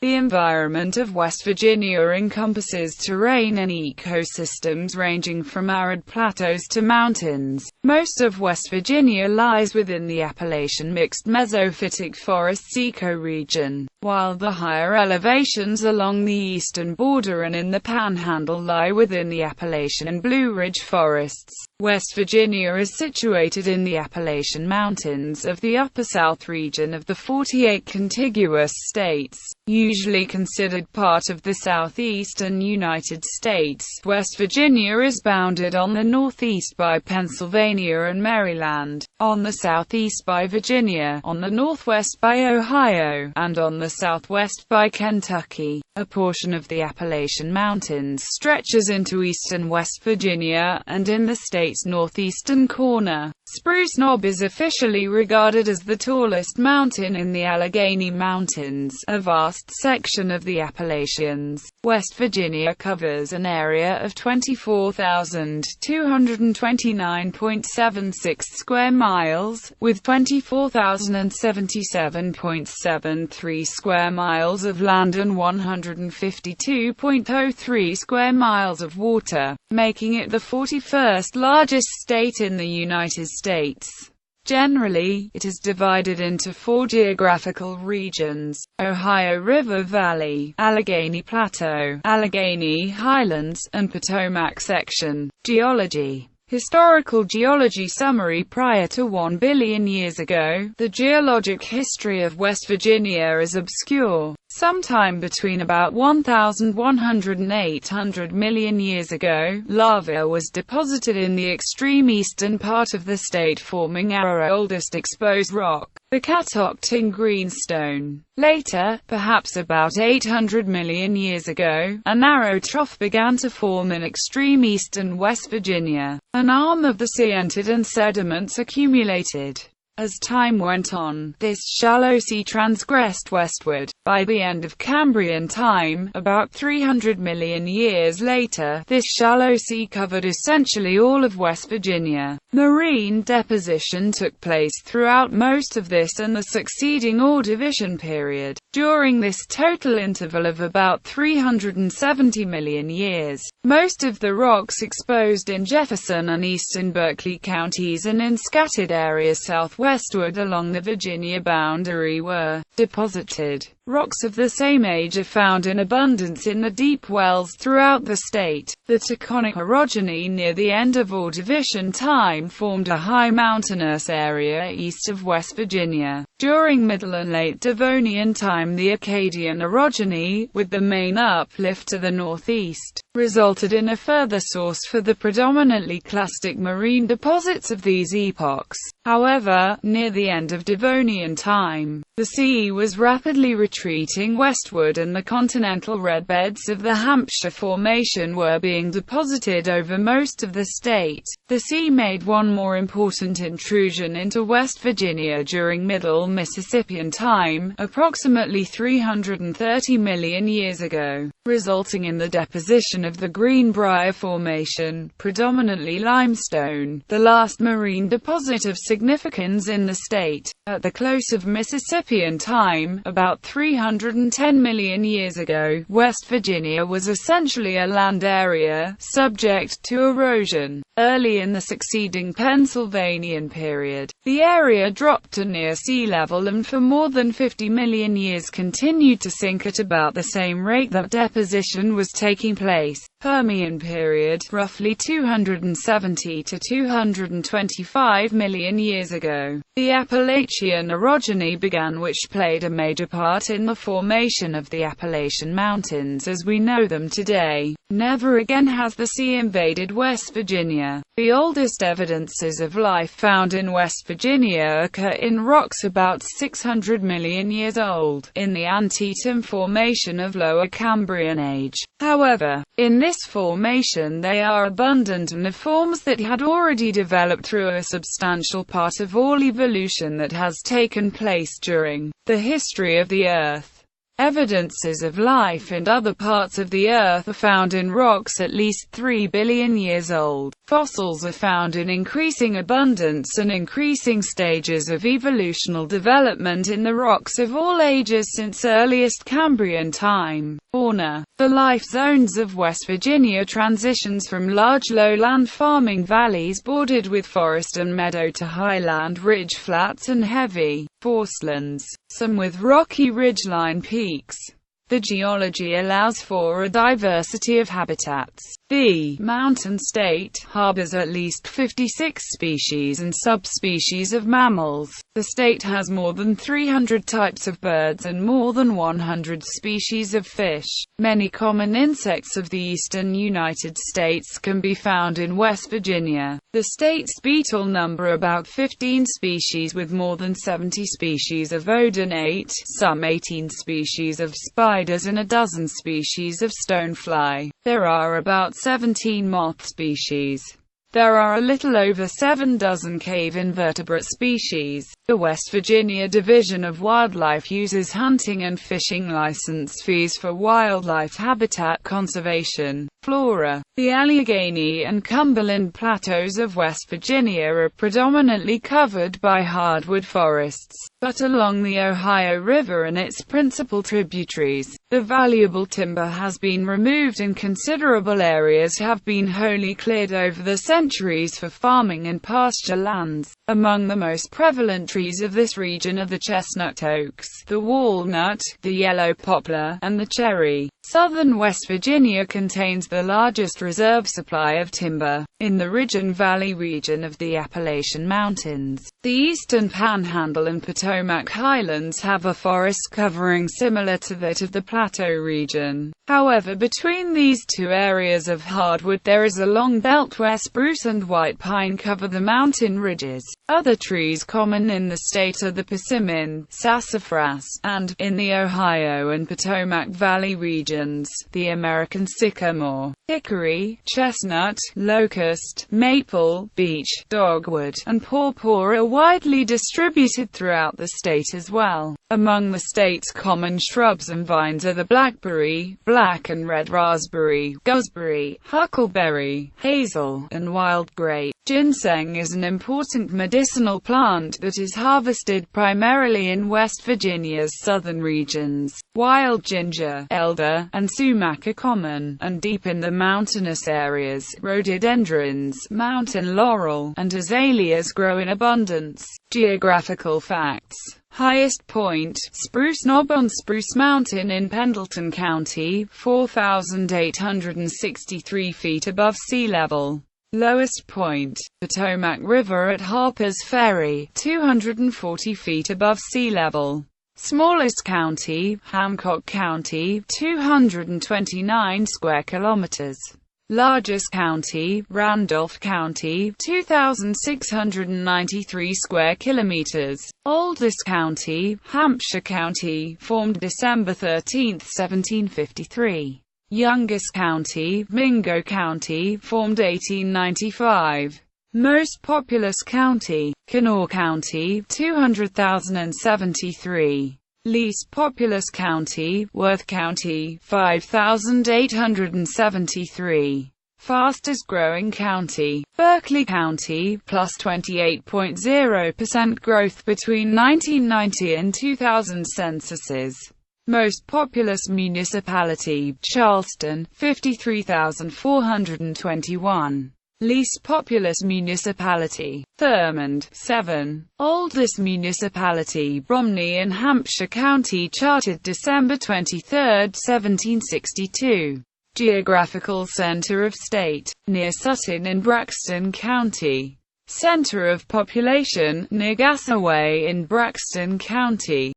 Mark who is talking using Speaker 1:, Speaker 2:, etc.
Speaker 1: The environment of West Virginia encompasses terrain and ecosystems ranging from arid plateaus to mountains. Most of West Virginia lies within the Appalachian mixed mesophytic forests ecoregion, while the higher elevations along the eastern border and in the panhandle lie within the Appalachian-Blue Ridge forests. West Virginia is situated in the Appalachian Mountains of the Upper South region of the 48 contiguous states, usually considered part of the southeastern United States. West Virginia is bounded on the northeast by Pennsylvania and Maryland, on the southeast by Virginia, on the northwest by Ohio, and on the southwest by Kentucky. A portion of the Appalachian Mountains stretches into eastern West Virginia, and in the state's northeastern corner, Spruce Knob is officially regarded as the tallest mountain in the Allegheny Mountains, a vast section of the Appalachians. West Virginia covers an area of 24,229.76 square miles, with 24,077.73 square miles of land and 152.03 square miles of water, making it the 41st largest state in the United States. Generally, it is divided into 4 geographical regions: Ohio River Valley, Allegheny Plateau, Allegheny Highlands, and Potomac Section. Geology. Historical geology summary. Prior to 1 billion years ago, the geologic history of West Virginia is obscure. Sometime between about 1,100 and 800 million years ago, lava was deposited in the extreme eastern part of the state, forming our oldest exposed rock, the Catoctin Greenstone. Later, perhaps about 800 million years ago, a narrow trough began to form in extreme eastern West Virginia. An arm of the sea entered and sediments accumulated. As time went on, this shallow sea transgressed westward. By the end of Cambrian time, about 300 million years later, this shallow sea covered essentially all of West Virginia. Marine deposition took place throughout most of this and the succeeding Ordovician period. During this total interval of about 370 million years, most of the rocks exposed in Jefferson and eastern Berkeley counties and in scattered areas southwestward along the Virginia boundary were deposited. Rocks of the same age are found in abundance in the deep wells throughout the state. The tectonic orogeny near the end of Ordovician time formed a high mountainous area east of West Virginia. During Middle and Late Devonian time, the Acadian orogeny, with the main uplift to the northeast, resulted in a further source for the predominantly clastic marine deposits of these epochs. However, near the end of Devonian time, the sea was rapidly retreating westward and the continental red beds of the Hampshire Formation were being deposited over most of the state. The sea made one more important intrusion into West Virginia during Middle Mississippian time, approximately 330 million years ago, resulting in the deposition of the Greenbrier Formation, predominantly limestone, the last marine deposit of significance in the state. At the close of Mississippian time, about 310 million years ago, West Virginia was essentially a land area, subject to erosion. Early in the succeeding Pennsylvanian period, the area dropped to near sea level and for more than 50 million years continued to sink at about the same rate that deposition was taking place. Permian period, roughly 270 to 225 million years ago. The Appalachian orogeny began, which played a major part in the formation of the Appalachian Mountains as we know them today. Never again has the sea invaded West Virginia. The oldest evidences of life found in West Virginia occur in rocks about 600 million years old, in the Antietam Formation of Lower Cambrian age. However, in this formation they are abundant and of forms that had already developed through a substantial part of all evolution that has taken place during the history of the Earth. Evidences of life in other parts of the Earth are found in rocks at least 3 billion years old. Fossils are found in increasing abundance and increasing stages of evolutional development in the rocks of all ages since earliest Cambrian time. Fauna. The life zones of West Virginia transitions from large lowland farming valleys bordered with forest and meadow to highland ridge flats and heavy forestlands, some with rocky ridgeline peaks. The geology allows for a diversity of habitats. The mountain state harbors at least 56 species and subspecies of mammals. The state has more than 300 types of birds and more than 100 species of fish. Many common insects of the eastern United States can be found in West Virginia. The state's beetle number about 15 species with more than 70 species of odonate, some 18 species of spiders and a dozen species of stonefly. There are about 17 moth species. There are a little over 7 dozen cave invertebrate species. The West Virginia Division of Wildlife uses hunting and fishing license fees for wildlife habitat conservation. Flora. The Allegheny and Cumberland Plateaus of West Virginia are predominantly covered by hardwood forests, but along the Ohio River and its principal tributaries, the valuable timber has been removed and considerable areas have been wholly cleared over the centuries for farming and pasture lands. Among the most prevalent trees of this region are the chestnut oaks, the walnut, the yellow poplar, and the cherry. Southern West Virginia contains the largest reserve supply of timber, in the Ridge and Valley region of the Appalachian Mountains. The eastern Panhandle and Potomac Highlands have a forest covering similar to that of the Plateau region. However, between these two areas of hardwood there is a long belt where spruce and white pine cover the mountain ridges. Other trees common in the state are the persimmon, sassafras, and, in the Ohio and Potomac Valley regions, the American sycamore, hickory, chestnut, locust, maple, beech, dogwood, and pawpaw are widely distributed throughout the state as well. Among the state's common shrubs and vines are the blackberry, black and red raspberry, gooseberry, huckleberry, hazel, and wild grape. Ginseng is an important medicinal plant that is harvested primarily in West Virginia's southern regions. Wild ginger, elder, and sumac are common, and deep in the mountainous areas, rhododendrons, mountain laurel, and azaleas grow in abundance. Geographical facts. Highest point, Spruce Knob on Spruce Mountain in Pendleton County, 4,863 feet above sea level. Lowest point, Potomac River at Harper's Ferry, 240 feet above sea level. Smallest county, Hancock County, 229 square kilometers. Largest county, Randolph County, 2,693 square kilometers. Oldest county, Hampshire County, formed December 13, 1753. Youngest county, Mingo County, formed 1895. Most populous county, Kanawha County, 200,073. Least populous county, Worth County, 5,873. Fastest growing county, Berkeley County, plus 28.0% growth between 1990 and 2000 censuses. Most populous municipality, Charleston, 53,421. Least populous municipality, Thurmond, 7. Oldest municipality, Bromley in Hampshire County, charted December 23, 1762. Geographical center of state, near Sutton in Braxton County. Center of population, near Gassaway in Braxton County.